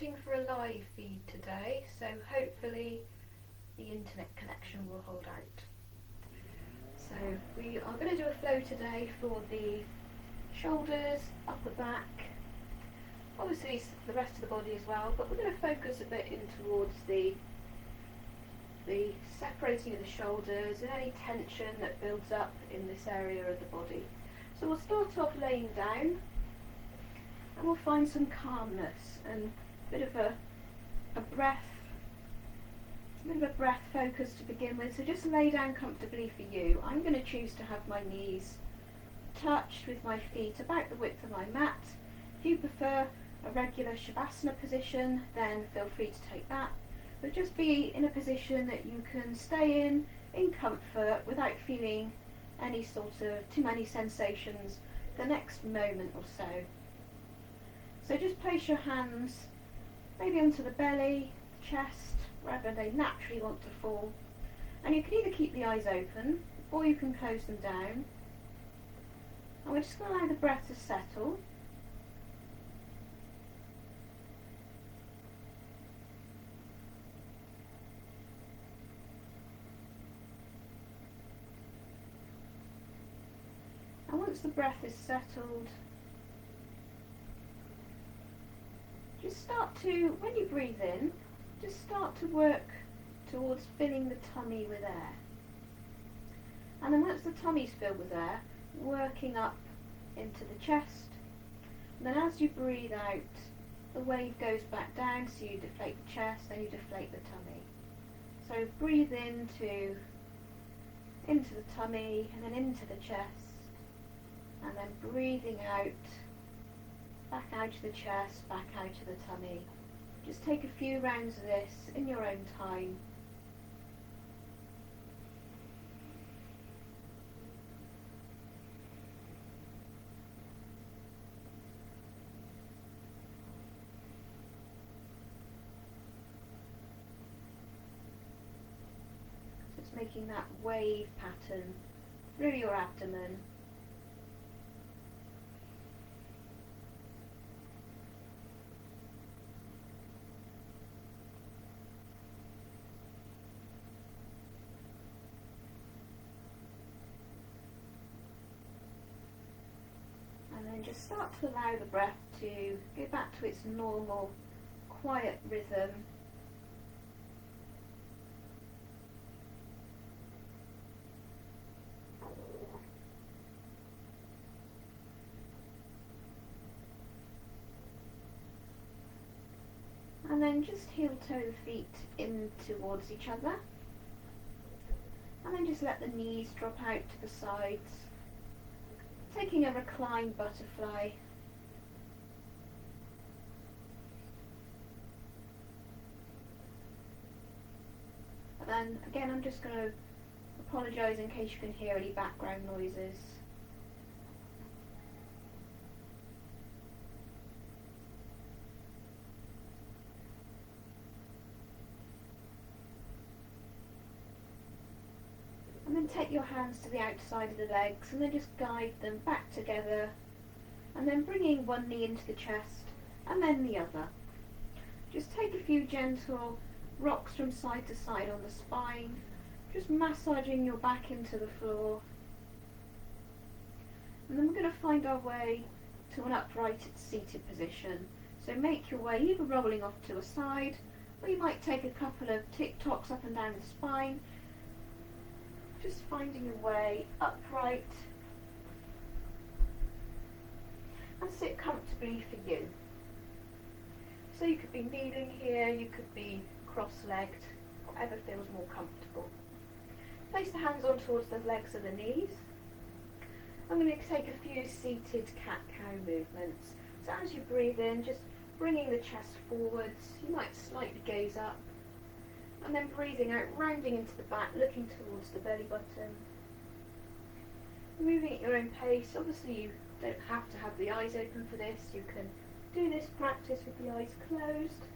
starting for a live feed today, so hopefully the internet connection will hold out. So we are going to do a flow today for the shoulders, upper back, obviously the rest of the body as well, but we're going to focus a bit in towards the separating of the shoulders and any tension that builds up in this area of the body. So we'll start off laying down and we'll find some calmness and a bit of a breath focus to begin with. So just lay down comfortably for you. I'm going to choose to have my knees touched with my feet about the width of my mat. If you prefer a regular Shavasana position, then feel free to take that. But just be in a position that you can stay in comfort without feeling any sort of too many sensations the next moment or so. So just place your hands maybe onto the belly, chest, wherever they naturally want to fall. And you can either keep the eyes open or you can close them down. And we're just going to allow the breath to settle. And once the breath is settled, just start to, when you breathe in, just start to work towards filling the tummy with air. And then once the tummy's filled with air, working up into the chest. And then as you breathe out, the wave goes back down, so you deflate the chest, then you deflate the tummy. So breathe into the tummy, and then into the chest. And then breathing out, back out to the chest, back out to the tummy. Just take a few rounds of this in your own time. Just making that wave pattern through your abdomen. And then just start to allow the breath to go back to its normal, quiet rhythm. And then just heel toe the feet in towards each other. And then just let the knees drop out to the sides. Taking a reclined butterfly. And then again, I'm just going to apologise in case you can hear any background noises. And then take your hands to the outside of the legs and then just guide them back together, and then bringing one knee into the chest and then the other. Just take a few gentle rocks from side to side on the spine, just massaging your back into the floor. And then we're going to find our way to an upright seated position. So make your way either rolling off to a side, or you might take a couple of tick-tocks up and down the spine, just finding your way upright, and sit comfortably for you. So you could be kneeling here, you could be cross-legged, whatever feels more comfortable. Place the hands on towards the legs and the knees. I'm going to take a few seated cat-cow movements. So as you breathe in, just bringing the chest forwards, you might slightly gaze up, and then breathing out, rounding into the back, looking towards the belly button. Moving at your own pace. Obviously you don't have to have the eyes open for this. You can do this practice with the eyes closed.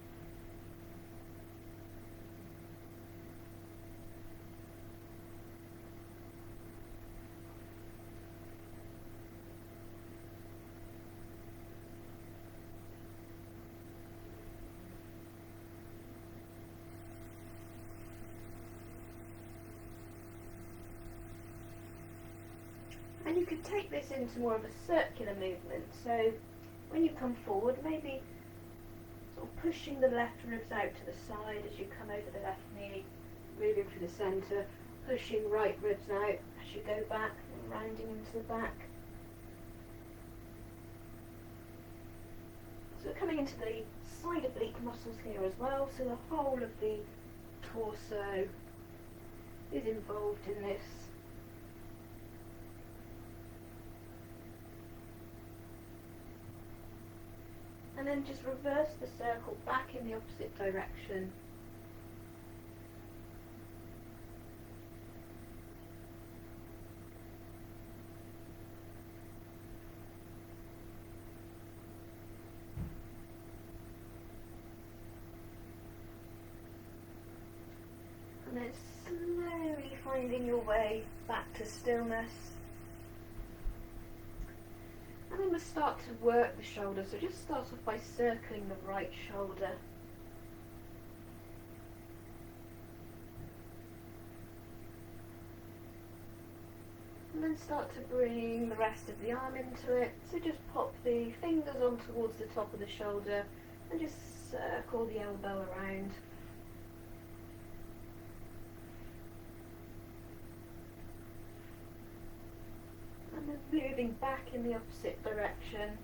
And you could take this into more of a circular movement, so when you come forward, maybe sort of pushing the left ribs out to the side as you come over the left knee, moving through the centre, pushing right ribs out as you go back and rounding into the back. So we're coming into the side oblique muscles here as well, so the whole of the torso is involved in this. And then just reverse the circle back in the opposite direction. And then slowly finding your way back to stillness. And then we'll start to work the shoulder, so just start off by circling the right shoulder. And then start to bring the rest of the arm into it, so just pop the fingers on towards the top of the shoulder and just circle the elbow around. And then moving back in the opposite direction.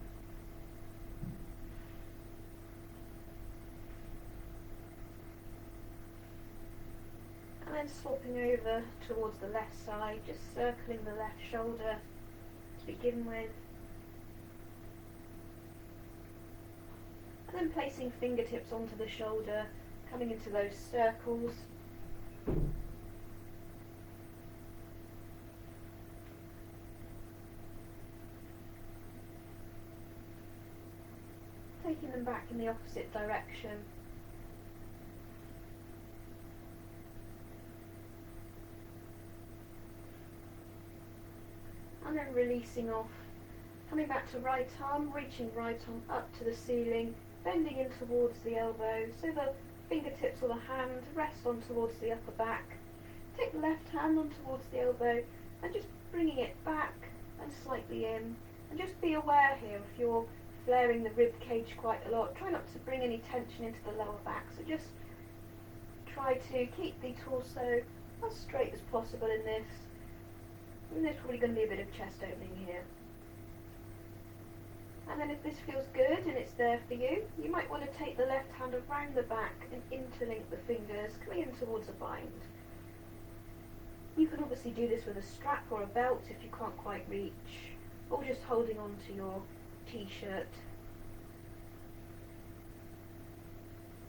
And then swapping over towards the left side, just circling the left shoulder to begin with. And then placing fingertips onto the shoulder, coming into those circles. Taking them back in the opposite direction. And then releasing off, coming back to right arm, reaching right arm up to the ceiling, bending in towards the elbow, so the fingertips or the hand rest on towards the upper back. Take the left hand on towards the elbow and just bringing it back and slightly in. And just be aware here if you're flaring the rib cage quite a lot, try not to bring any tension into the lower back, so just try to keep the torso as straight as possible in this. And there's probably going to be a bit of chest opening here. And then if this feels good and it's there for you, you might want to take the left hand around the back and interlink the fingers, coming in towards a bind. You can obviously do this with a strap or a belt if you can't quite reach, or just holding on to your t-shirt.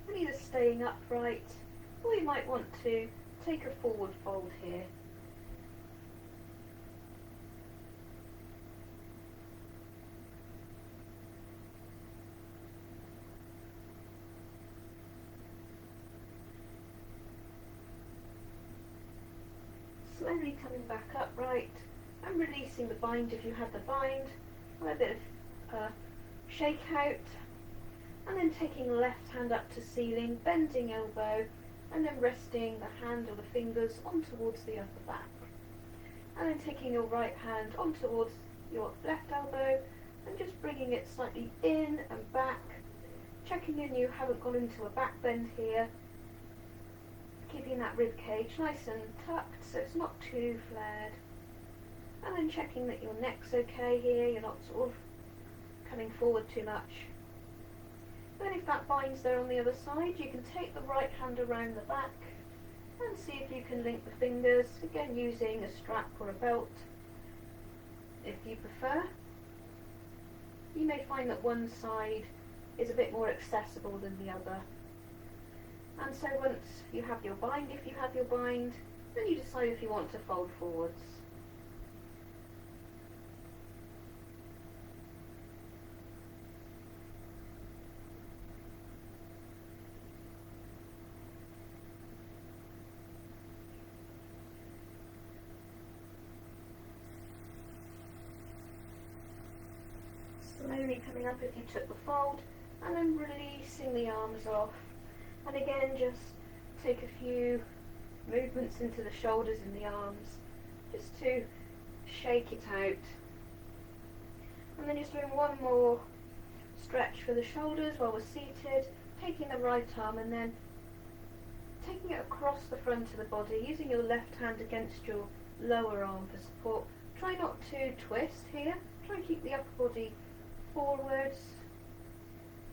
And either staying upright, or you might want to take a forward fold here. Slowly coming back upright and releasing the bind if you have the bind, and a bit of shake out, and then taking the left hand up to ceiling, bending elbow, and then resting the hand or the fingers on towards the upper back. And then taking your right hand on towards your left elbow and just bringing it slightly in and back, checking in you haven't gone into a back bend here, keeping that rib cage nice and tucked so it's not too flared, and then checking that your neck's okay here, you're not sort of coming forward too much. Then if that bind's there on the other side, you can take the right hand around the back and see if you can link the fingers, again using a strap or a belt if you prefer. You may find that one side is a bit more accessible than the other. And so once you have your bind, if you have your bind, then you decide if you want to fold forwards. Slowly coming up if you took the fold, and then releasing the arms off. And again, just take a few movements into the shoulders and the arms, just to shake it out. And then just doing one more stretch for the shoulders while we're seated, taking the right arm and then taking it across the front of the body, using your left hand against your lower arm for support. Try not to twist here, try and keep the upper body forwards.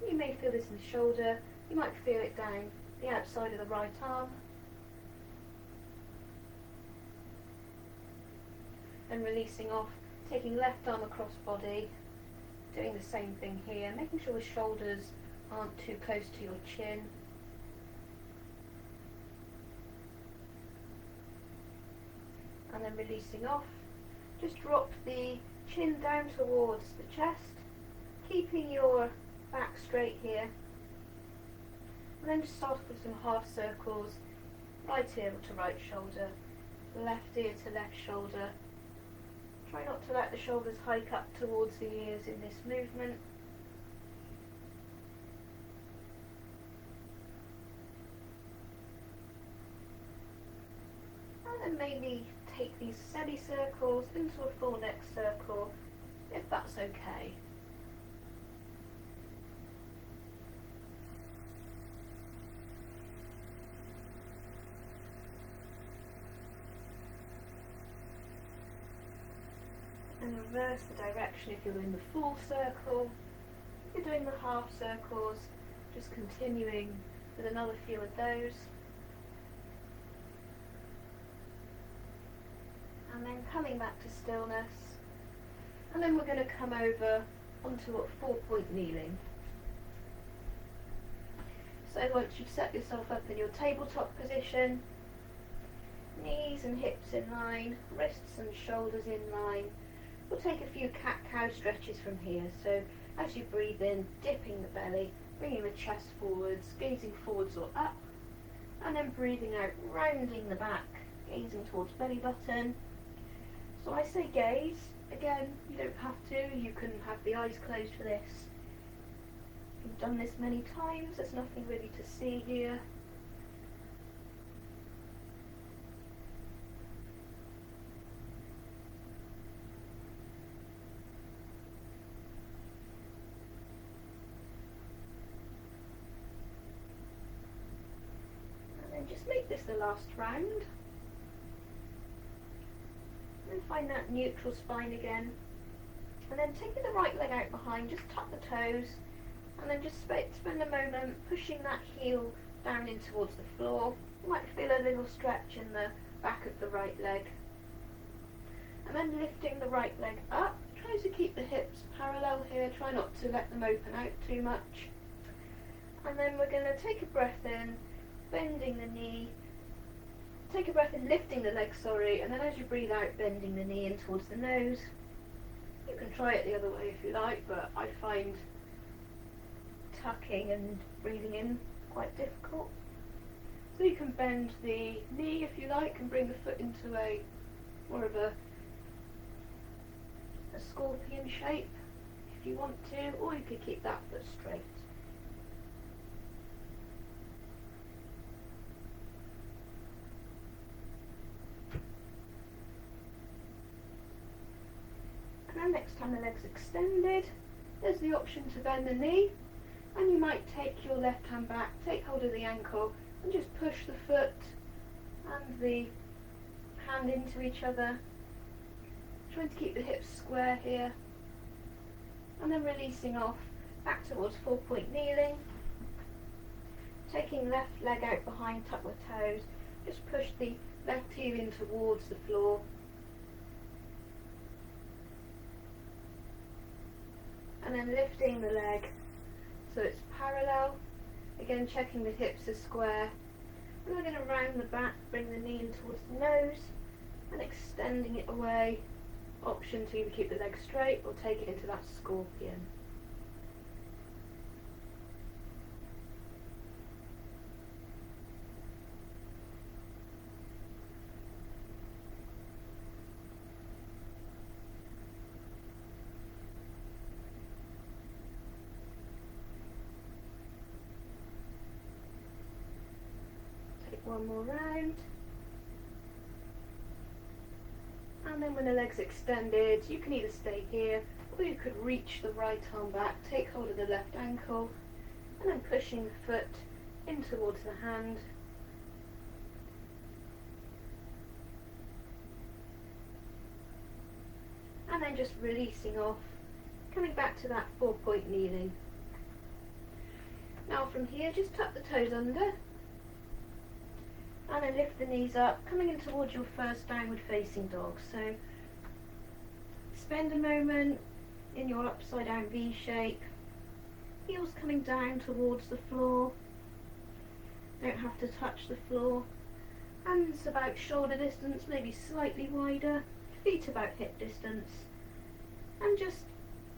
You may feel this in the shoulder, you might feel it down the outside of the right arm. And releasing off, taking left arm across body, doing the same thing here, making sure the shoulders aren't too close to your chin. And then releasing off, just drop the chin down towards the chest, keeping your back straight here. And then just start off with some half circles, right ear to right shoulder, left ear to left shoulder. Try not to let the shoulders hike up towards the ears in this movement. And then maybe take these semicircles into a full neck circle, if that's okay. And reverse the direction if you're doing the full circle. If you're doing the half circles, just continuing with another few of those. And then coming back to stillness. And then we're going to come over onto a 4-point kneeling. So once you've set yourself up in your tabletop position, knees and hips in line, wrists and shoulders in line, we'll take a few cat-cow stretches from here. So as you breathe in, dipping the belly, bringing the chest forwards, gazing forwards or up, and then breathing out, rounding the back, gazing towards belly button. So I say gaze, again, you don't have to, you can have the eyes closed for this. You've done this many times, there's nothing really to see here. Just make this the last round. And find that neutral spine again. And then taking the right leg out behind, just tuck the toes. And then just spend a moment pushing that heel down in towards the floor. You might feel a little stretch in the back of the right leg. And then lifting the right leg up. Try to keep the hips parallel here. Try not to let them open out too much. And then we're going to take a breath in, bending the knee, take a breath in, lifting the leg, and then as you breathe out, bending the knee in towards the nose. You can try it the other way if you like, but I find tucking and breathing in quite difficult. So you can bend the knee if you like and bring the foot into a more of a scorpion shape if you want to, or you could keep that foot straight. And next time the leg's extended, there's the option to bend the knee, and you might take your left hand back, take hold of the ankle, and just push the foot and the hand into each other, trying to keep the hips square here, and then releasing off back towards 4-point kneeling, taking left leg out behind, tuck the toes, just push the left heel in towards the floor. And then lifting the leg so it's parallel. Again, checking the hips are square. And we're going to round the back, bring the knee in towards the nose, and extending it away. Option to either keep the leg straight or take it into that scorpion. One more round, And then when the leg's extended, you can either stay here or you could reach the right arm back, take hold of the left ankle, and then pushing the foot in towards the hand. And then just releasing off, coming back to that 4-point kneeling. Now from here, just tuck the toes under, and then lift the knees up, coming in towards your first downward facing dog. So spend a moment in your upside down V shape, heels coming down towards the floor, don't have to touch the floor, hands about shoulder distance, maybe slightly wider, feet about hip distance, and just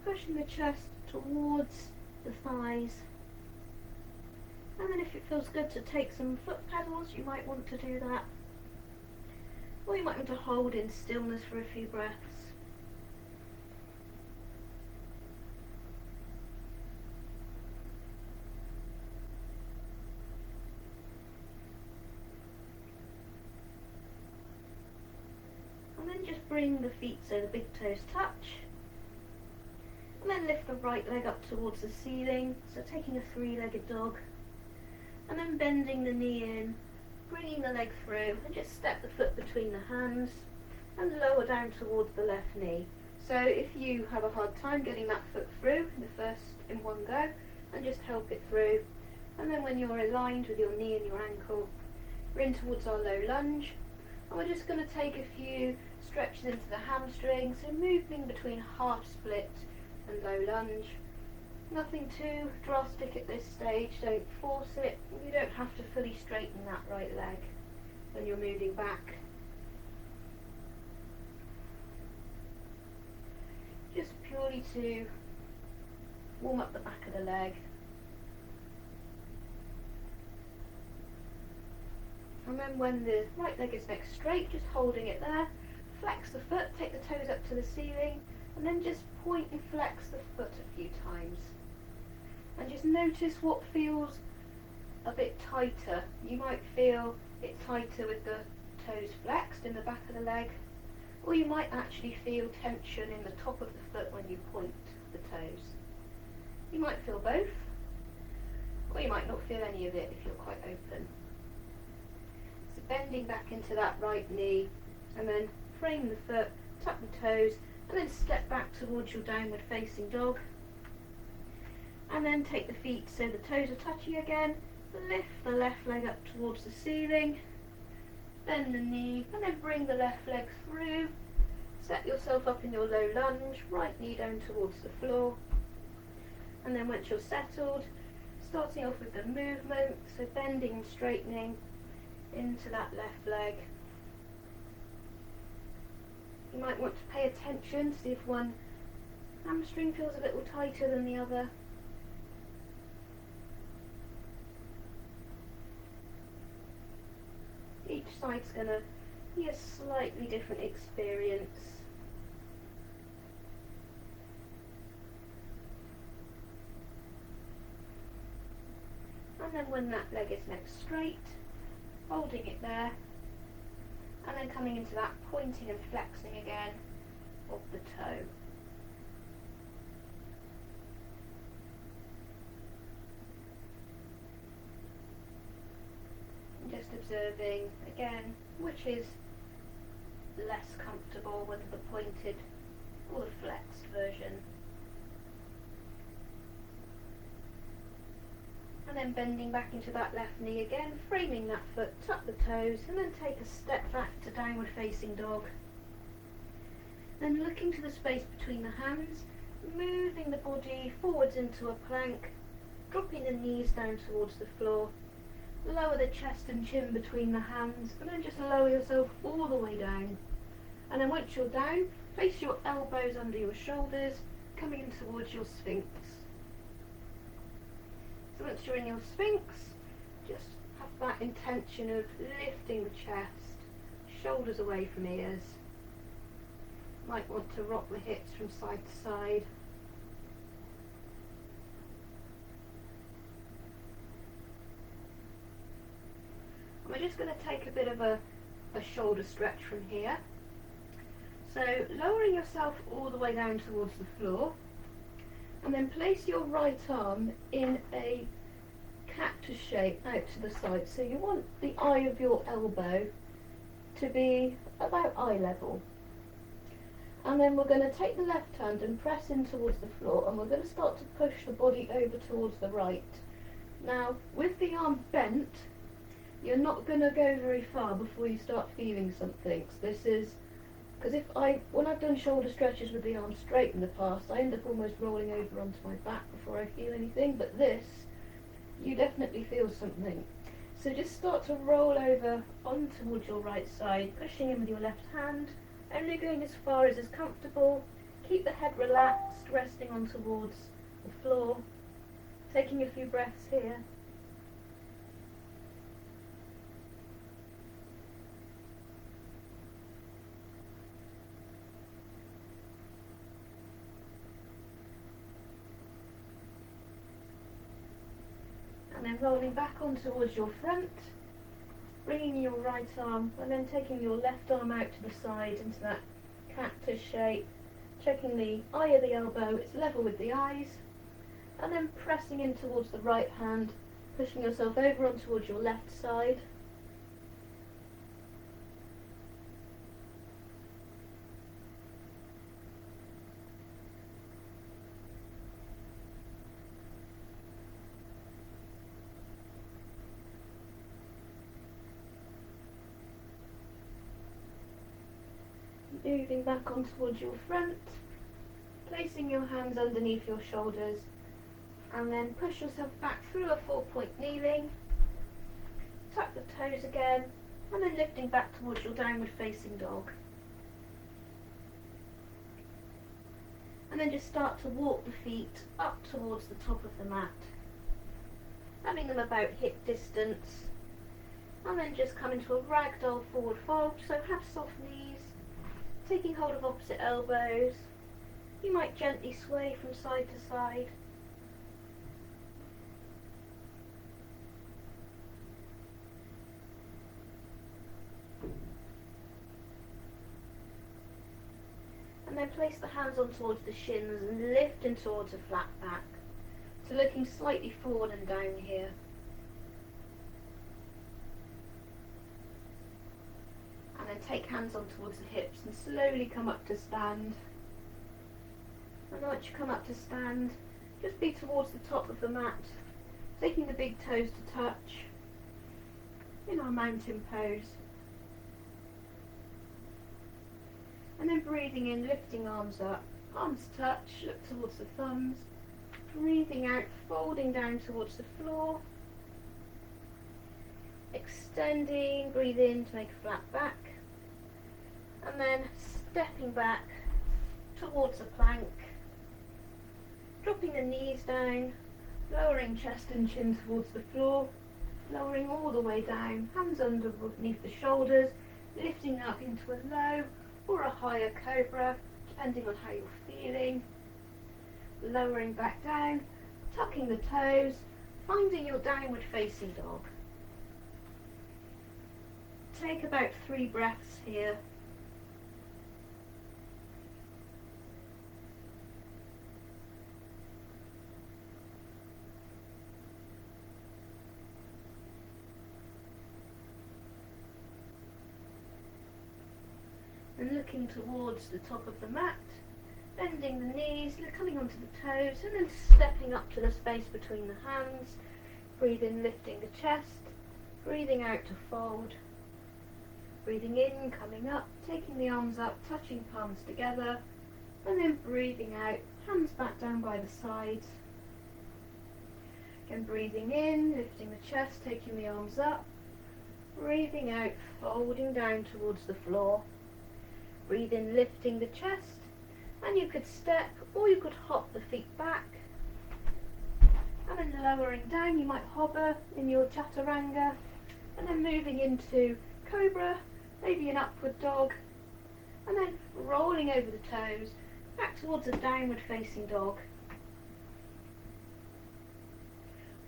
pushing the chest towards the thighs. And then if it feels good to take some foot pedals, you might want to do that. Or you might want to hold in stillness for a few breaths. And then just bring the feet so the big toes touch. And then lift the right leg up towards the ceiling, so taking a 3-legged dog. And then bending the knee in, bringing the leg through, and just step the foot between the hands and lower down towards the left knee. So if you have a hard time getting that foot through in one go, and just help it through. And then when you're aligned with your knee and your ankle, we're in towards our low lunge. And we're just going to take a few stretches into the hamstrings, so moving between half split and low lunge. Nothing too drastic at this stage, don't force it. You don't have to fully straighten that right leg when you're moving back. Just purely to warm up the back of the leg. And then when the right leg is next straight, just holding it there, flex the foot, take the toes up to the ceiling, and then just point and flex the foot a few times. And just notice what feels a bit tighter. You might feel it tighter with the toes flexed in the back of the leg, or you might actually feel tension in the top of the foot when you point the toes. You might feel both, or you might not feel any of it if you're quite open. So bending back into that right knee, and then frame the foot, tuck the toes, and then step back towards your downward facing dog. And then take the feet so the toes are touching again, lift the left leg up towards the ceiling, bend the knee, and then bring the left leg through, set yourself up in your low lunge, right knee down towards the floor. And then once you're settled, starting off with the movement, so bending and straightening into that left leg. You might want to pay attention, see if one hamstring feels a little tighter than the other. Each side's going to be a slightly different experience. And then when that leg is next straight, holding it there, and then coming into that pointing and flexing again of the toe. Just observing again which is less comfortable, whether the pointed or the flexed version. And then bending back into that left knee again, framing that foot, tuck the toes, and then take a step back to downward facing dog. Then looking to the space between the hands, moving the body forwards into a plank, dropping the knees down towards the floor. Lower the chest and chin between the hands, and then just lower yourself all the way down. And then once you're down, place your elbows under your shoulders, coming in towards your sphinx. So once you're in your sphinx, just have that intention of lifting the chest, shoulders away from ears. Might want to rock the hips from side to side. We're just going to take a bit of a shoulder stretch from here. So lowering yourself all the way down towards the floor, and then place your right arm in a cactus shape out to the side. So you want the eye of your elbow to be about eye level. And then we're going to take the left hand and press in towards the floor, and we're going to start to push the body over towards the right. Now, with the arm bent, you're not going to go very far before you start feeling something. So this is, because when I've done shoulder stretches with the arm straight in the past, I end up almost rolling over onto my back before I feel anything, but this, you definitely feel something. So just start to roll over on towards your right side, pushing in with your left hand, only going as far as is comfortable. Keep the head relaxed, resting on towards the floor, taking a few breaths here. And then rolling back on towards your front, bringing your right arm and then taking your left arm out to the side into that cactus shape, checking the eye of the elbow, it's level with the eyes, and then pressing in towards the right hand, pushing yourself over on towards your left side. Moving back on towards your front, placing your hands underneath your shoulders, and then push yourself back through a 4-point kneeling, tuck the toes again, and then lifting back towards your downward facing dog. And then just start to walk the feet up towards the top of the mat, having them about hip distance, and then just come into a ragdoll forward fold, so have soft knees, taking hold of opposite elbows. You might gently sway from side to side. And then place the hands on towards the shins and lift in towards a flat back. So looking slightly forward and down here. And then take hands on towards the hips and slowly come up to stand. And once you come up to stand, just be towards the top of the mat, taking the big toes to touch in our mountain pose. And then breathing in, lifting arms up, arms touch, look towards the thumbs. Breathing out, folding down towards the floor. Extending, breathe in to make a flat back. And then stepping back towards a plank. Dropping the knees down, lowering chest and chin towards the floor. Lowering all the way down, hands underneath the shoulders, lifting up into a low or a higher cobra, depending on how you're feeling. Lowering back down, tucking the toes, finding your downward facing dog. Take about 3 breaths here. And looking towards the top of the mat, bending the knees, coming onto the toes, and then stepping up to the space between the hands. Breathe in, lifting the chest, breathing out to fold. Breathing in, coming up, taking the arms up, touching palms together, and then breathing out, hands back down by the sides. Again, breathing in, lifting the chest, taking the arms up. Breathing out, folding down towards the floor. Breathe in, lifting the chest, and you could step or you could hop the feet back. And then lowering down, you might hover in your chaturanga, and then moving into cobra, maybe an upward dog, and then rolling over the toes, back towards a downward facing dog.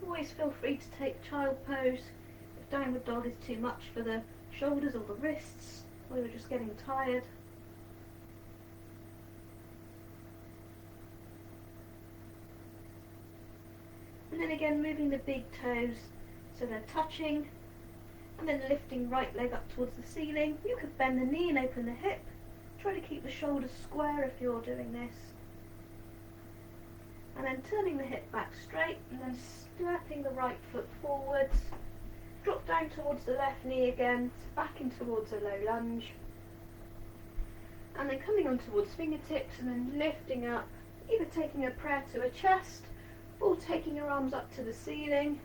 Always feel free to take child pose if downward dog is too much for the shoulders or the wrists, or you're just getting tired. And then again moving the big toes so they're touching, and then lifting right leg up towards the ceiling. You could bend the knee and open the hip. Try to keep the shoulders square if you're doing this. And then turning the hip back straight and then stepping the right foot forwards. Drop down towards the left knee again, back in towards a low lunge. And then coming on towards fingertips and then lifting up, either taking a prayer to a chest or taking your arms up to the ceiling.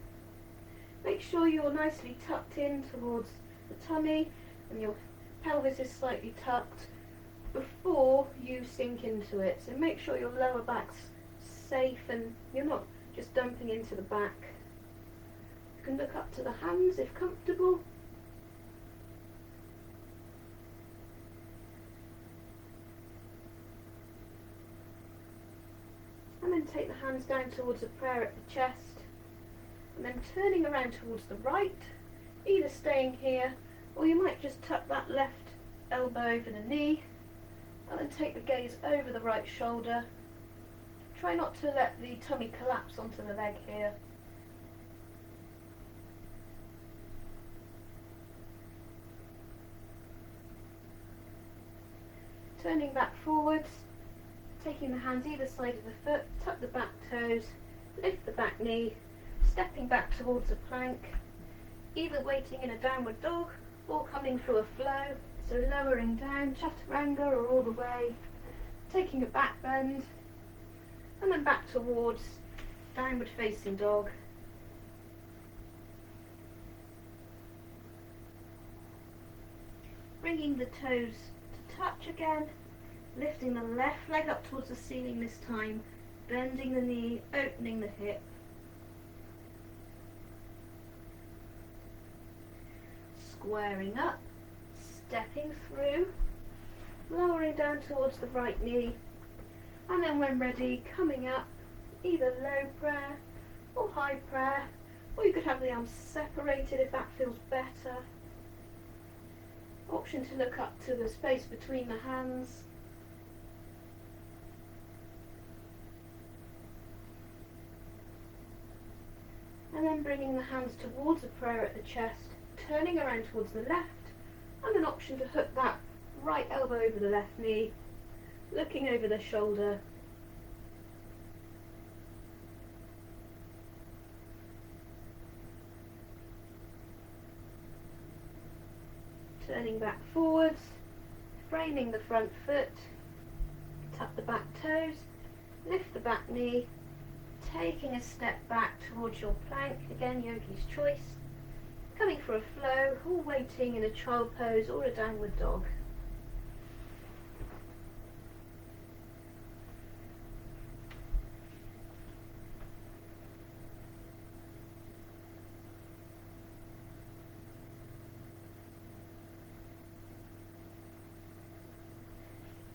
Make sure you're nicely tucked in towards the tummy and your pelvis is slightly tucked before you sink into it. So make sure your lower back's safe and you're not just dumping into the back. You can look up to the hands if comfortable. And then take the hands down towards a prayer at the chest. And then turning around towards the right, either staying here or you might just tuck that left elbow over the knee and then take the gaze over the right shoulder. Try not to let the tummy collapse onto the leg here. Turning back forwards, taking the hands either side of the foot, tuck the back toes, lift the back knee, stepping back towards a plank, either waiting in a downward dog or coming through a flow, so lowering down, chaturanga or all the way, taking a back bend, and then back towards downward facing dog. Bringing the toes to touch again, lifting the left leg up towards the ceiling this time, bending the knee, opening the hip. Squaring up, stepping through, lowering down towards the right knee, and then when ready, coming up, either low prayer or high prayer, or you could have the arms separated if that feels better. Option to look up to the space between the hands. And then bringing the hands towards a prayer at the chest, turning around towards the left, and an option to hook that right elbow over the left knee, looking over the shoulder. Turning back forwards, framing the front foot, tuck the back toes, lift the back knee, taking a step back towards your plank, again yogi's choice, coming for a flow or waiting in a child pose or a downward dog.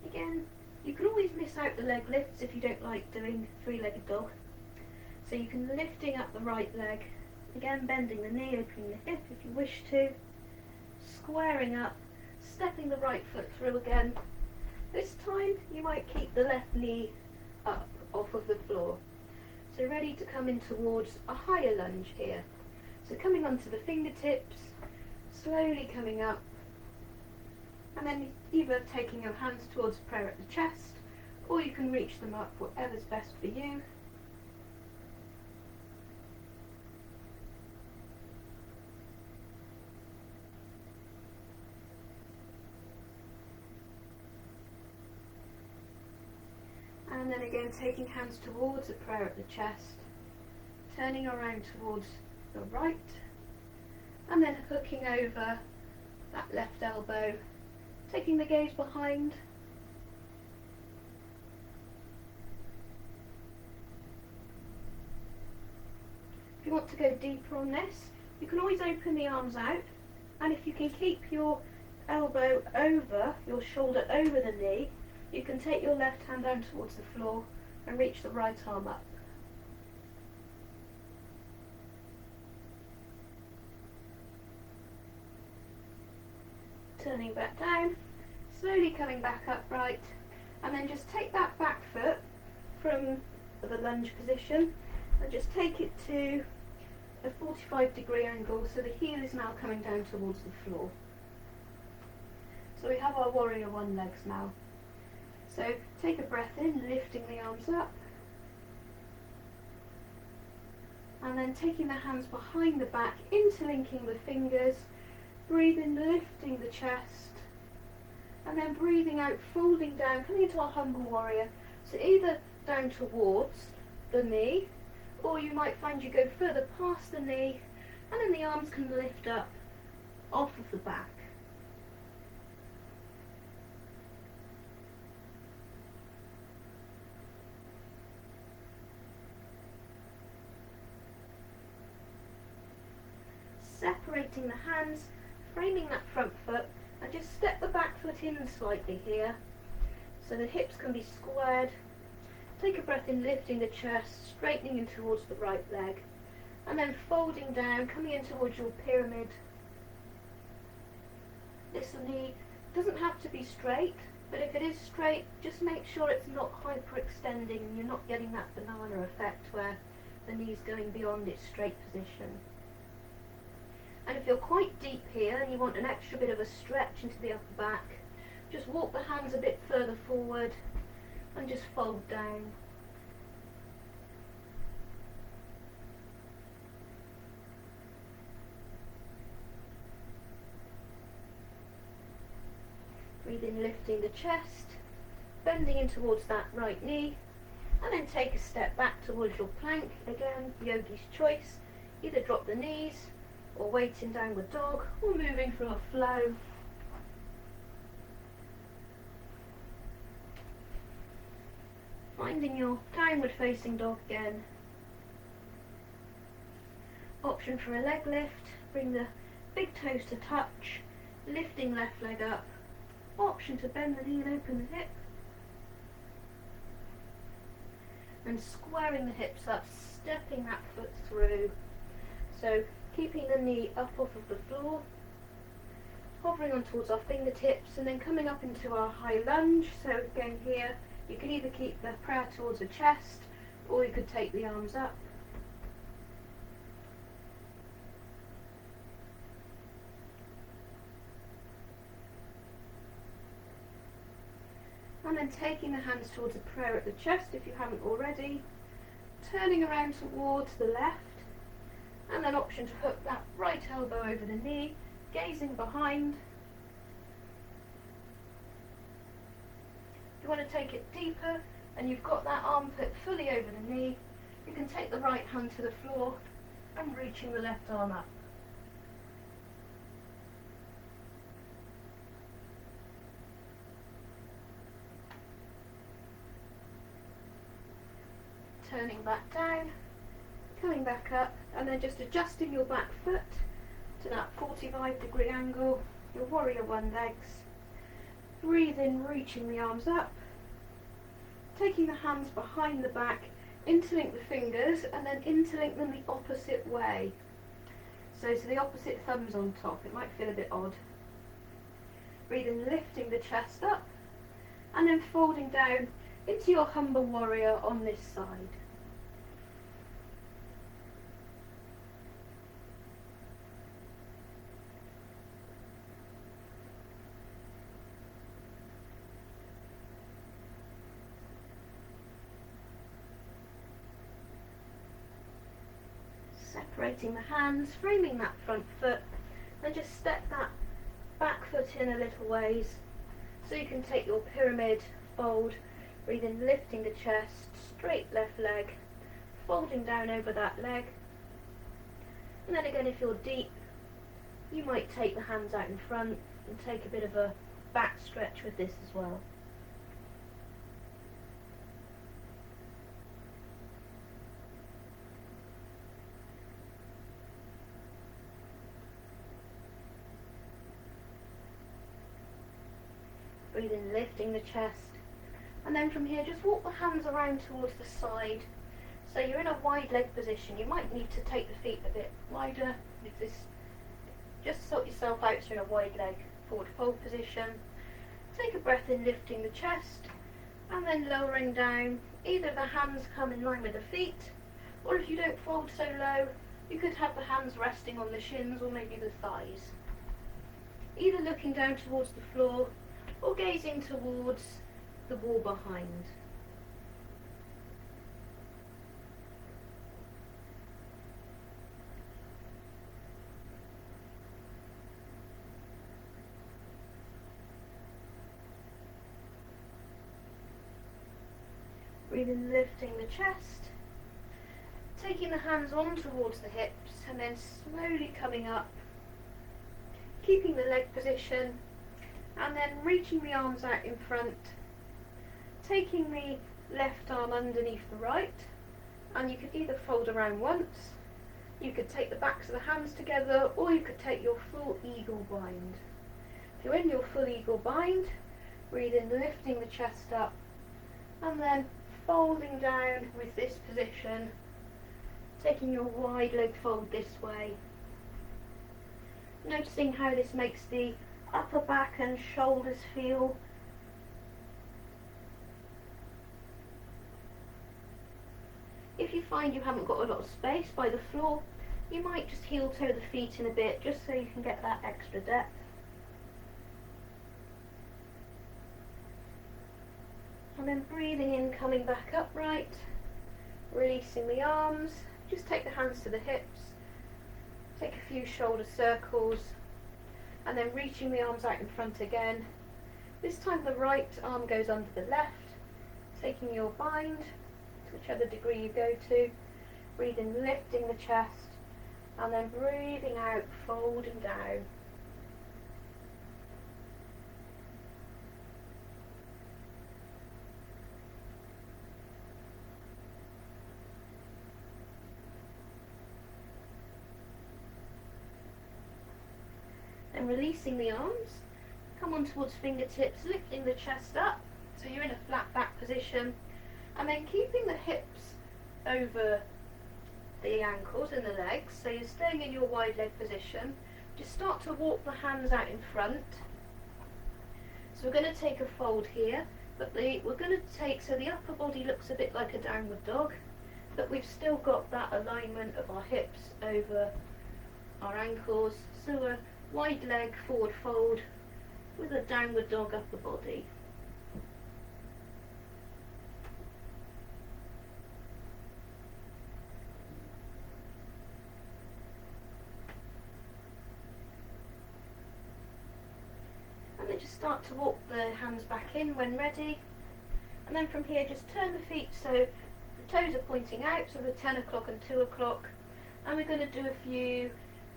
Again, you can always miss out the leg lifts if you don't like doing three-legged dog. So you can lifting up the right leg, again bending the knee, opening the hip if you wish to, squaring up, stepping the right foot through again. This time you might keep the left knee up off of the floor. So ready to come in towards a higher lunge here. So coming onto the fingertips, slowly coming up, and then either taking your hands towards prayer at the chest, or you can reach them up, whatever's best for you. And then again taking hands towards a prayer at the chest, turning around towards the right, and then hooking over that left elbow, taking the gaze behind. If you want to go deeper on this, you can always open the arms out, and if you can keep your elbow over, your shoulder over the knee, you can take your left hand down towards the floor and reach the right arm up. Turning back down, slowly coming back upright, and then just take that back foot from the lunge position and just take it to a 45-degree angle so the heel is now coming down towards the floor. So we have our warrior one legs now. So take a breath in, lifting the arms up, and then taking the hands behind the back, interlinking the fingers, breathing, lifting the chest, and then breathing out, folding down, coming into our humble warrior. So either down towards the knee, or you might find you go further past the knee, and then the arms can lift up off of the back. Separating the hands, framing that front foot, and just step the back foot in slightly here so the hips can be squared. Take a breath in, lifting the chest, straightening in towards the right leg, and then folding down, coming in towards your pyramid. This knee doesn't have to be straight, but if it is straight, just make sure it's not hyperextending and you're not getting that banana effect where the knee's going beyond its straight position. And if you're quite deep here and you want an extra bit of a stretch into the upper back, just walk the hands a bit further forward and just fold down. Breathe in, lifting the chest, bending in towards that right knee, and then take a step back towards your plank. Again, yogi's choice. Either drop the knees, or wait in downward dog, or moving through a flow. Finding your downward facing dog again. Option for a leg lift, bring the big toes to touch, lifting left leg up. Option to bend the knee and open the hip. And squaring the hips up, stepping that foot through. So keeping the knee up off of the floor, hovering on towards our fingertips, and then coming up into our high lunge. So again here, you can either keep the prayer towards the chest, or you could take the arms up. And then taking the hands towards a prayer at the chest if you haven't already, turning around towards the left, and then option to hook that right elbow over the knee, gazing behind. If you want to take it deeper and you've got that armpit fully over the knee, you can take the right hand to the floor and reaching the left arm up. Turning back down, coming back up, and then just adjusting your back foot to that 45-degree angle, your warrior one legs. Breathe in, reaching the arms up, taking the hands behind the back, interlink the fingers, and then interlink them the opposite way. So the opposite thumb's on top. It might feel a bit odd. Breathe in, lifting the chest up, and then folding down into your humble warrior on this side. Separating the hands, framing that front foot, and just step that back foot in a little ways so you can take your pyramid, fold, breathe in, lifting the chest, straight left leg, folding down over that leg. And then again, if you're deep, you might take the hands out in front and take a bit of a back stretch with this as well. Breathe in, lifting the chest, and then from here just walk the hands around towards the side. So you're in a wide leg position. You might need to take the feet a bit wider with this. Just sort yourself out so you're in a wide leg forward fold position. Take a breath in, lifting the chest, and then lowering down. Either the hands come in line with the feet, Or if you don't fold so low, you could have the hands resting on the shins or maybe the thighs. Either looking down towards the floor or gazing towards the wall behind. Breathing, lifting the chest, taking the hands on towards the hips and then slowly coming up, keeping the leg position and then reaching the arms out in front, taking the left arm underneath the right, and you could either fold around once, you could take the backs of the hands together, or you could take your full eagle bind. If you're in your full eagle bind, breathing, lifting the chest up and then folding down with this position, taking your wide leg fold this way. Noticing how this makes the upper back and shoulders feel. If you find you haven't got a lot of space by the floor, you might just heel toe the feet in a bit just so you can get that extra depth. And then breathing in, coming back upright, releasing the arms, just take the hands to the hips, take a few shoulder circles, and then reaching the arms out in front again. This time the right arm goes under the left, taking your bind to whichever degree you go to, breathing, lifting the chest, and then breathing out, folding down. And releasing the arms, come on towards fingertips, lifting the chest up, so you're in a flat back position, and then keeping the hips over the ankles and the legs, so you're staying in your wide leg position. Just start to walk the hands out in front. So we're going to take a fold here, but we're going to take, so the upper body looks a bit like a downward dog, but we've still got that alignment of our hips over our ankles, so a wide leg forward fold with a downward dog upper body. And then just start to walk the hands back in when ready. And then from here just turn the feet so the toes are pointing out, so the 10 o'clock and 2 o'clock. And we're going to do a few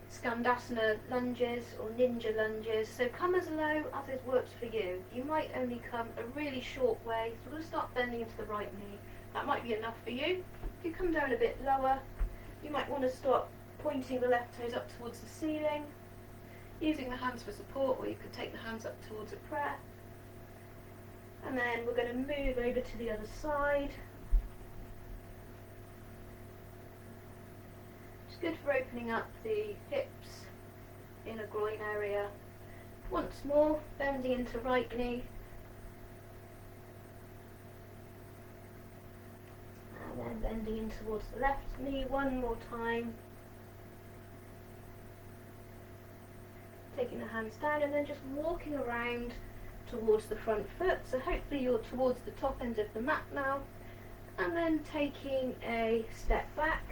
Skandasana lunges or ninja lunges, so come as low as it works for you. You might only come a really short way, so we're going to start bending into the right knee. That might be enough for you. If you come down a bit lower, you might want to start pointing the left toes up towards the ceiling, using the hands for support, or you could take the hands up towards a prayer. And then we're going to move over to the other side. Good for opening up the hips, inner groin area. Once more, bending into right knee. And then bending in towards the left knee one more time. Taking the hands down and then just walking around towards the front foot. So hopefully you're towards the top end of the mat now. And then taking a step back.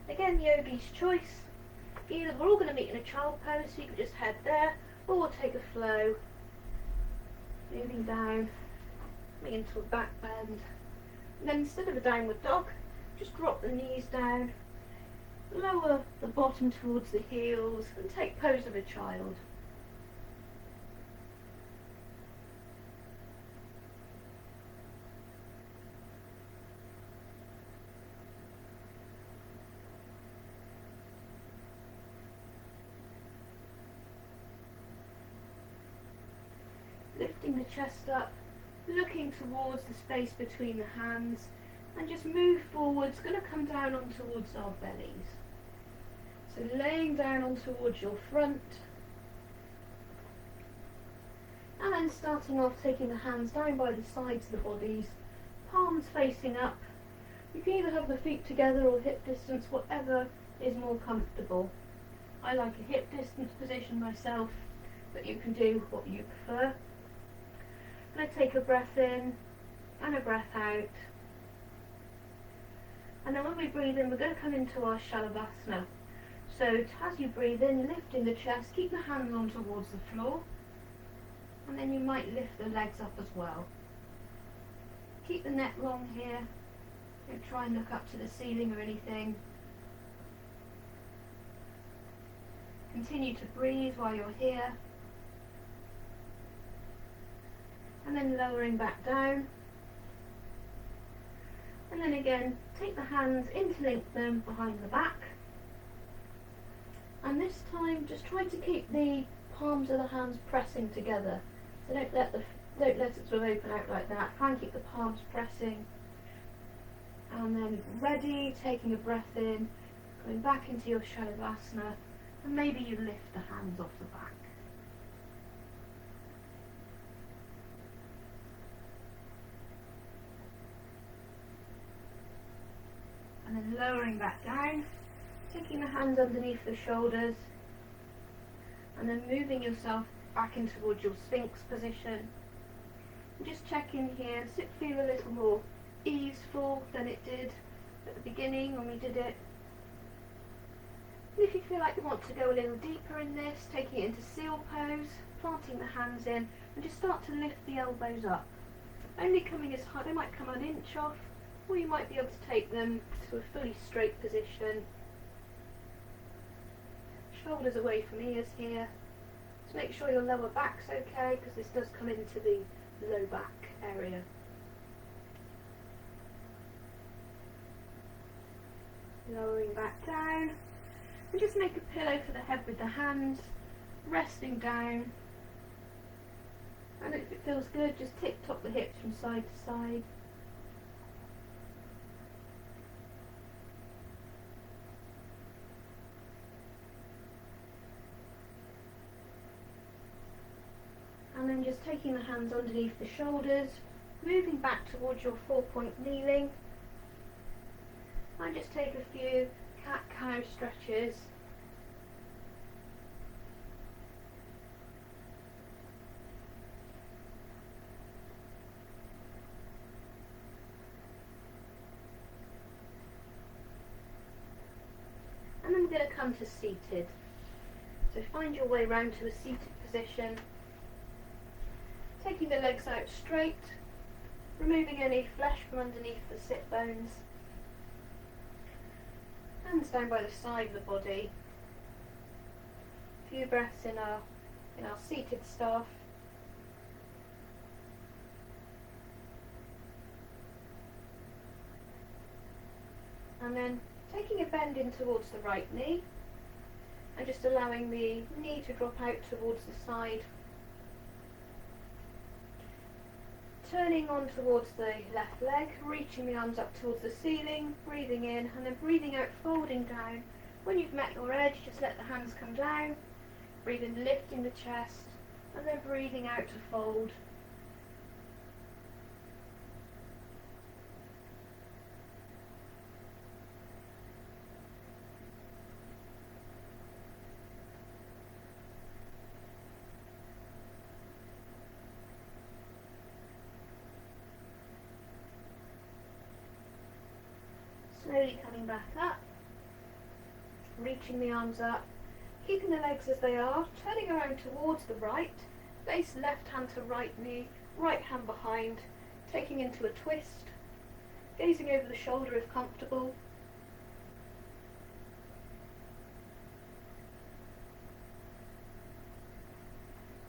Again, yogi's choice. Either we're all going to meet in a child pose, so you can just head there, or we'll take a flow, moving down, coming into a back bend. And then instead of a downward dog, just drop the knees down, lower the bottom towards the heels, and take pose of a child. Lifting the chest up, looking towards the space between the hands, and just move forwards, going to come down on towards our bellies. So laying down on towards your front, and then starting off taking the hands down by the sides of the bodies, palms facing up, You can either have the feet together or hip distance, whatever is more comfortable. I like a hip distance position myself, but you can do what you prefer. I'm going to take a breath in and a breath out. And then when we breathe in, we're going to come into our Shalabhasana. So as you breathe in, lifting the chest, keep the hands on towards the floor. And then you might lift the legs up as well. Keep the neck long here. Don't try and look up to the ceiling or anything. Continue to breathe while you're here. And then lowering back down. And then again, take the hands, interlink them behind the back. And this time, just try to keep the palms of the hands pressing together. So don't let it sort of open out like that. Try and keep the palms pressing. And then ready, taking a breath in, going back into your Shalabhasana, and maybe you lift the hands off the back. And then lowering back down, taking the hands underneath the shoulders, and then moving yourself back in towards your Sphinx position. And just check in here, does it feel a little more easeful than it did at the beginning when we did it? And if you feel like you want to go a little deeper in this, taking it into seal pose, planting the hands in, and just start to lift the elbows up. Only coming as high, they might come an inch off, or you might be able to take them to a fully straight position. Shoulders away from ears here. Just make sure your lower back's okay, because this does come into the low back area. Lowering back down. And just make a pillow for the head with the hands, resting down. And if it feels good, just tip-top the hips from side to side. And then just taking the hands underneath the shoulders, moving back towards your 4-point kneeling. I just take a few cat-cow stretches. And then we're going to come to seated. So find your way round to a seated position. Taking the legs out straight, removing any flesh from underneath the sit bones. Hands down by the side of the body. A few breaths in our seated staff. And then taking a bend in towards the right knee and just allowing the knee to drop out towards the side. Turning on towards the left leg, reaching the arms up towards the ceiling, breathing in and then breathing out, folding down. When you've met your edge, just let the hands come down, breathe in, lifting the chest, and then breathing out to fold. Slowly coming back up, reaching the arms up, keeping the legs as they are, turning around towards the right, place left hand to right knee, right hand behind, taking into a twist, gazing over the shoulder if comfortable.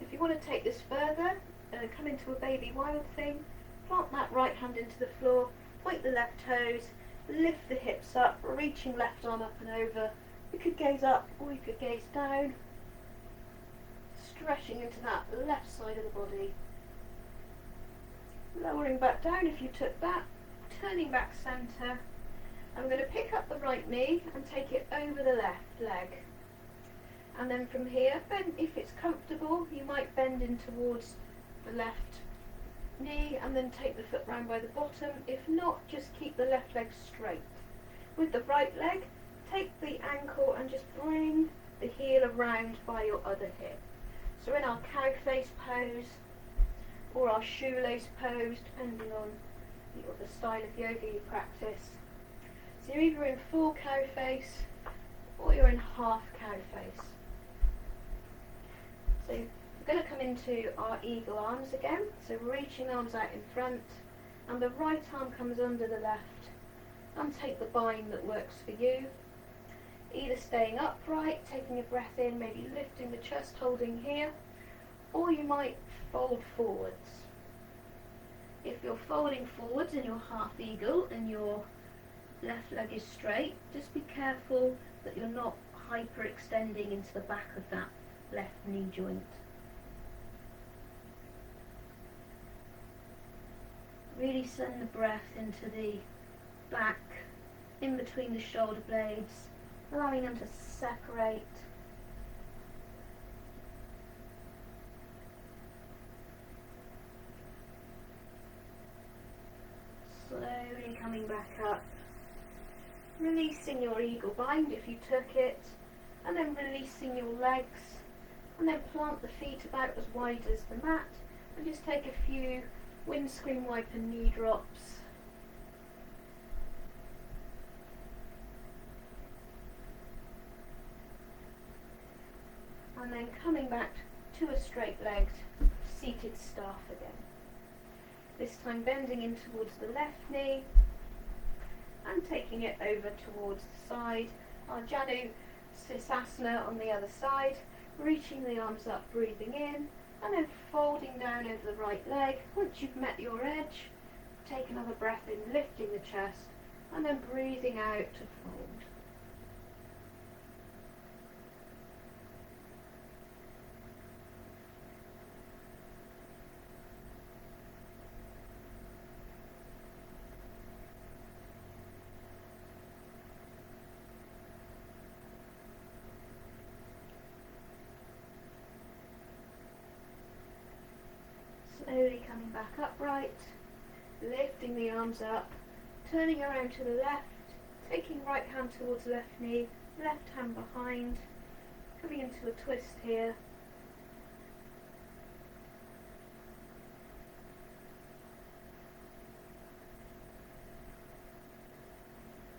If you want to take this further, come into a baby wild thing, plant that right hand into the floor, point the left toes, lift the hips up, reaching left arm up and over. You could gaze up or you could gaze down, stretching into that left side of the body. Lowering back down if you took that, turning back centre. I'm going to pick up the right knee and take it over the left leg. And then from here, bend if it's comfortable, you might bend in towards the left knee and then take the foot round by the bottom. If not, just keep the left leg straight. With the right leg, take the ankle and just bring the heel around by your other hip. So in our cow face pose or our shoelace pose, depending on the style of yoga you practice. So you're either in full cow face or you're in half cow face. So we're going to come into our eagle arms again. So reaching arms out in front, and the right arm comes under the left, and take the bind that works for you. Either staying upright, taking a breath in, maybe lifting the chest, holding here, or you might fold forwards. If you're folding forwards in your half eagle and your left leg is straight, just be careful that you're not hyperextending into the back of that left knee joint. Really send the breath into the back, in between the shoulder blades, allowing them to separate. Slowly coming back up, releasing your eagle bind if you took it, and then releasing your legs, and then plant the feet about as wide as the mat, and just take a few windscreen wiper knee drops. And then coming back to a straight legged seated staff again. This time bending in towards the left knee and taking it over towards the side. Our Janu Sirsasana on the other side, reaching the arms up, breathing in, and then folding down over the right leg. Once you've met your edge, take another breath in, lifting the chest, and then breathing out to fold. Slowly coming back upright, lifting the arms up, turning around to the left, taking right hand towards left knee, left hand behind, coming into a twist here.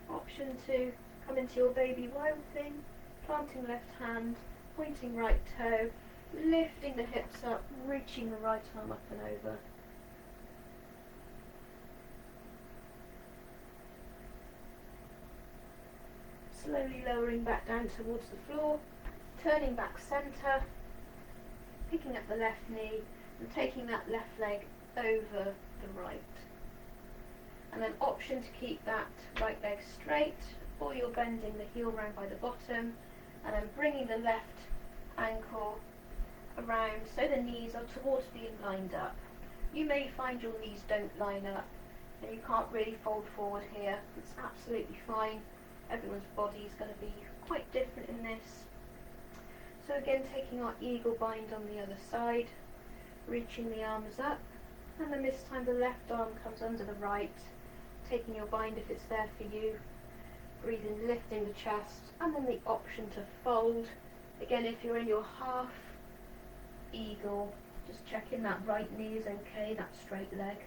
Option to come into your baby wild thing, planting left hand, pointing right toe, lifting the hips up, reaching the right arm up and over. Slowly lowering back down towards the floor, turning back centre, picking up the left knee and taking that left leg over the right. And then option to keep that right leg straight, or you're bending the heel round by the bottom and then bringing the left ankle around so the knees are towards being lined up. You may find your knees don't line up and you can't really fold forward here. It's absolutely fine. Everyone's body is going to be quite different in this. So again, taking our eagle bind on the other side, reaching the arms up, and then this time the left arm comes under the right, taking your bind if it's there for you, breathing, lifting the chest, and then the option to fold. Again, if you're in your half eagle, just checking that right knee is okay, that straight leg.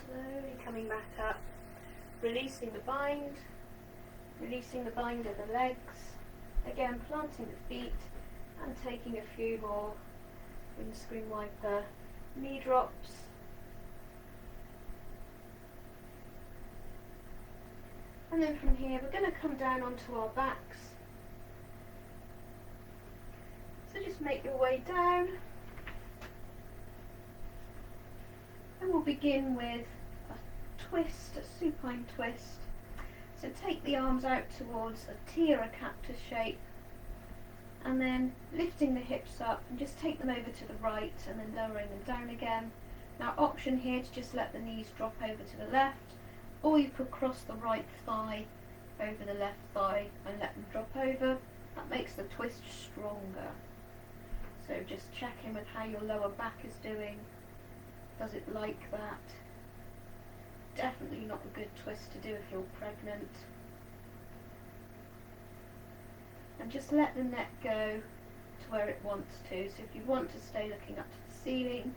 Slowly coming back up, releasing the bind of the legs, again planting the feet and taking a few more windscreen wiper knee drops. And then from here we're going to come down onto our backs. So just make your way down. And we'll begin with a twist, a supine twist. So take the arms out towards a T or a cactus shape and then lifting the hips up and just take them over to the right and then lowering them down again. Now option here to just let the knees drop over to the left, or you could cross the right thigh over the left thigh and let them drop over. That makes the twist stronger. So just check in with how your lower back is doing. Does it like that? Definitely not a good twist to do if you're pregnant. And just let the neck go to where it wants to. So if you want to stay looking up to the ceiling,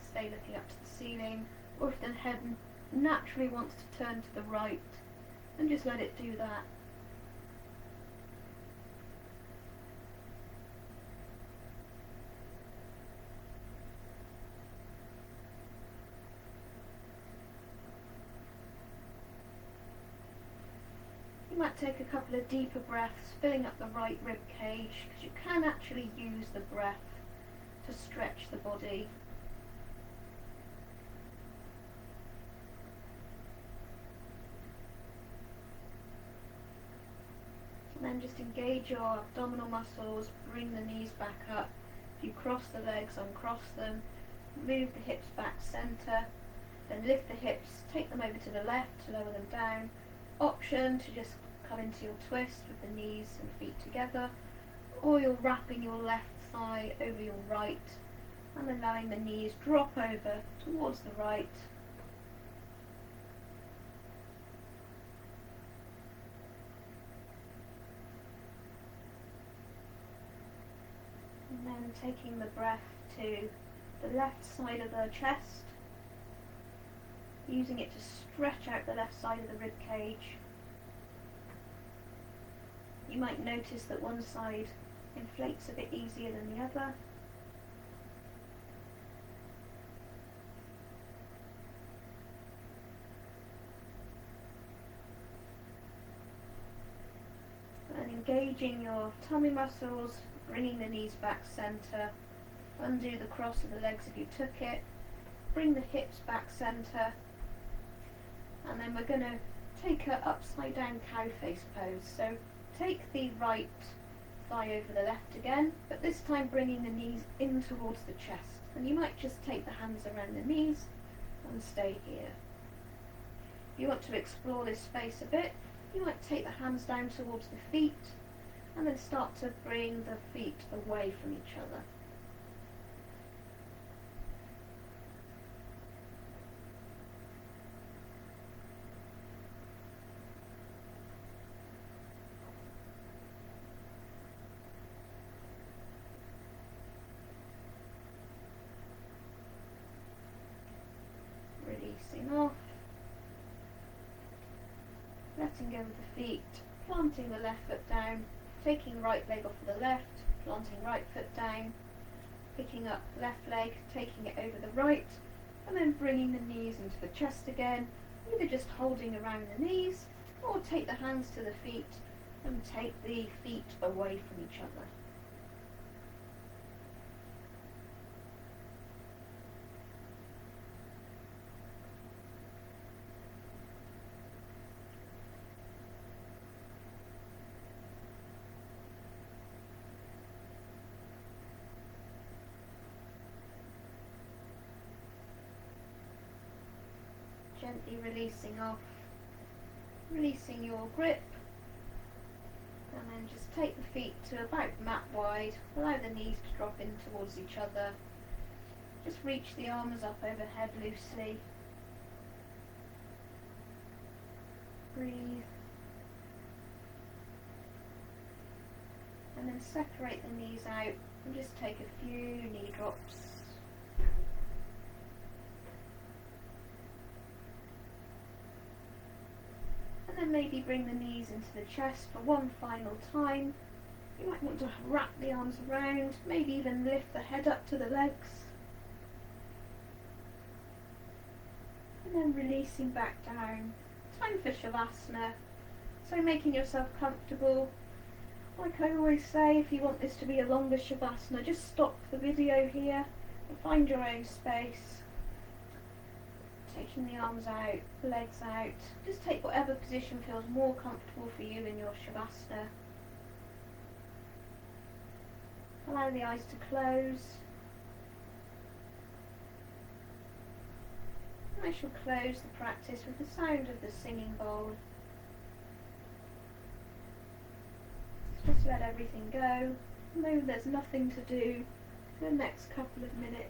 stay looking up to the ceiling. Or if the head naturally wants to turn to the right, then just let it do that. You might take a couple of deeper breaths, filling up the right rib cage, because you can actually use the breath to stretch the body. And then just engage your abdominal muscles, bring the knees back up. If you cross the legs, uncross them, move the hips back centre, then lift the hips, take them over to the left to lower them down. Option to just come into your twist with the knees and feet together, or you're wrapping your left thigh over your right and allowing the knees drop over towards the right. And then taking the breath to the left side of the chest, using it to stretch out the left side of the rib cage. You might notice that one side inflates a bit easier than the other. And engaging your tummy muscles, bringing the knees back centre, undo the cross of the legs if you took it, bring the hips back centre, and then we're going to take an upside down cow face pose. So take the right thigh over the left again, but this time bringing the knees in towards the chest. And you might just take the hands around the knees and stay here. If you want to explore this space a bit, you might take the hands down towards the feet and then start to bring the feet away from each other. Releasing off, letting go of the feet, planting the left foot down, taking right leg off of the left, planting right foot down, picking up left leg, taking it over the right, and then bringing the knees into the chest again, either just holding around the knees, or take the hands to the feet and take the feet away from each other. Gently releasing off, releasing your grip, and then just take the feet to about mat wide, allow the knees to drop in towards each other, just reach the arms up overhead loosely, breathe, and then separate the knees out and just take a few knee drops. And then maybe bring the knees into the chest for one final time. You might want to wrap the arms around, maybe even lift the head up to the legs. And then releasing back down. Time for Shavasana. So making yourself comfortable. Like I always say, if you want this to be a longer Shavasana, just stop the video here and find your own space. Taking the arms out, legs out. Just take whatever position feels more comfortable for you in your Shavasana. Allow the eyes to close. I shall close the practice with the sound of the singing bowl. Just let everything go. Know there's nothing to do for the next couple of minutes.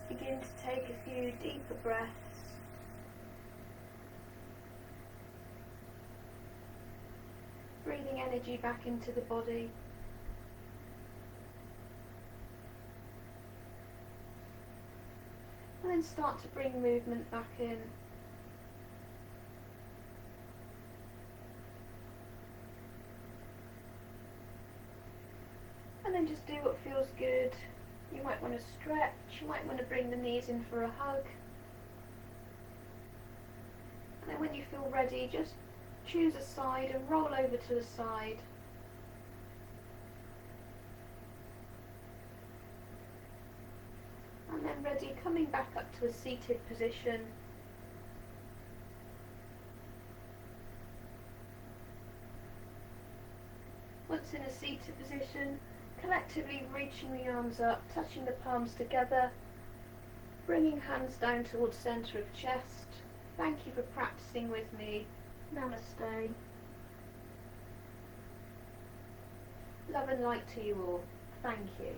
Begin to take a few deeper breaths. Breathing energy back into the body. And then start to bring movement back in. And then just do what feels good. You might want to stretch, you might want to bring the knees in for a hug. And then when you feel ready, just choose a side and roll over to the side. And then ready, coming back up to a seated position. Once in a seated position, collectively reaching the arms up, touching the palms together, bringing hands down towards centre of chest. Thank you for practicing with me. Namaste. Love and light to you all. Thank you.